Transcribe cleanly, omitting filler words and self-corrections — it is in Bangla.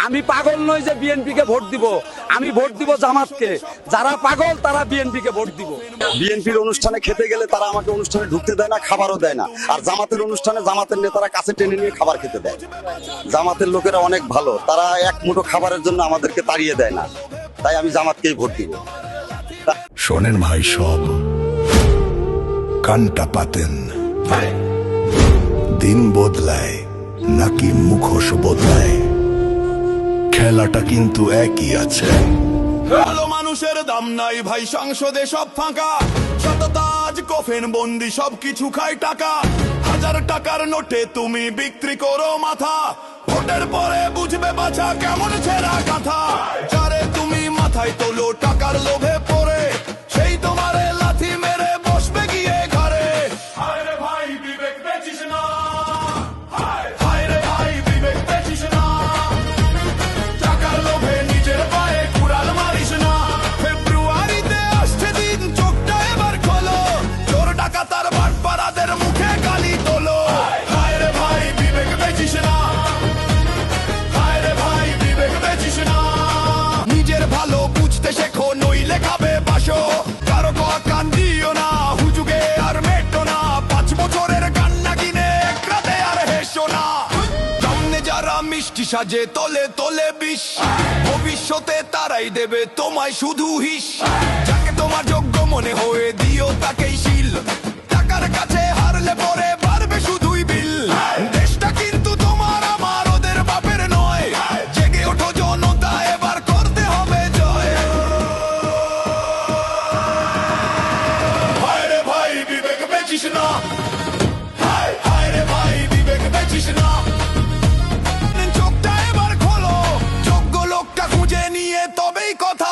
আমি পাগল নই যে বিএনপি কে ভোট দিব, আমি ভোট দিব জামাতকে। যারা পাগল তারা বিএনপি কে ভোট দিব। বিএনপির অনুষ্ঠানে খেতে গেলে তারা আমাকে অনুষ্ঠানে ঢুকতে দেয় না, খাবারও দেয় না। আর জামাতের অনুষ্ঠানে জামাতের নেতারা কাছে টেনে নিয়ে খাবার খেতে দেয়। জামাতের লোকেরা অনেক ভালো, তারা এক মুঠো খাবারের জন্য আমাদেরকে তাড়িয়ে দেয় না। তাই আমি জামাতকেই ভোট দিব। শোনেন ভাই, সব কানটা পাতেন। দিন বদলায় নাকি মুখোশ বদলায়, খেলাটা কিন্তু একই আছে। ভালো মানুষের দাম নাই ভাই, সংসদে সব ফাঁকা। শততাজ কফেন বন্দি সবকিছু খায় টাকা। 1000 টাকার নোটে তুমি বিক্রি করো মাথা। ভোটের পরে বুঝবে বাছা কেমন ছেঁড়া কথা। যারে তুমি মাথায় তোলো টাকার লোভে পড়ে, সেই তোমারে লাথি মেরে বসবে গিয়ে ঘরে। হায় রে ভাই বিবেক বেচিস না, হায় রে ভাই বিবেক বেচিস না। টাকার লোভে নিজের পায়ে কুড়াল মারিস না। ফেব্রুয়ারিতে আসছে দিন, চোখটা এবার খোলো। চোর ডাকাতার বাটপাড়াদের মুখে গালি তোলো। হায় রে ভাই বিবেক বেচিস না, হায় রে ভাই বিবেক বেচিস না। নিজের ভালো বুঝতে শেখো, নইলে খাবে বাসো। কারো কান দিও না, হুজুগে আর মেটো না। 5 বছরের কান্না কিনে এক রাতে আর হেসো না। সামনে যারা মিষ্টি সাজে তোলে তোলে বিষ, ভবিষ্যতে তারাই দেবে তোমায় শুধু হিস। যাকে তোমার যোগ্য মনে হয়ে দিও তাকেই শীল। টাকার কাছে হারলে পরে বাড়বে শুধুই বিল। দেশটা কিন্তু তোমার আমার, ওদের বাপের নয়। জেগে ওঠো জনতা, এবার করতে হবে জয়। হায় রে ভাই বিবেক বেচিস না, হায় রে ভাই বিবেক বেচিস না। চোখটা এবার খোলো, যোগ্য লোকটা খুঁজে নিয়ে তবেই কথা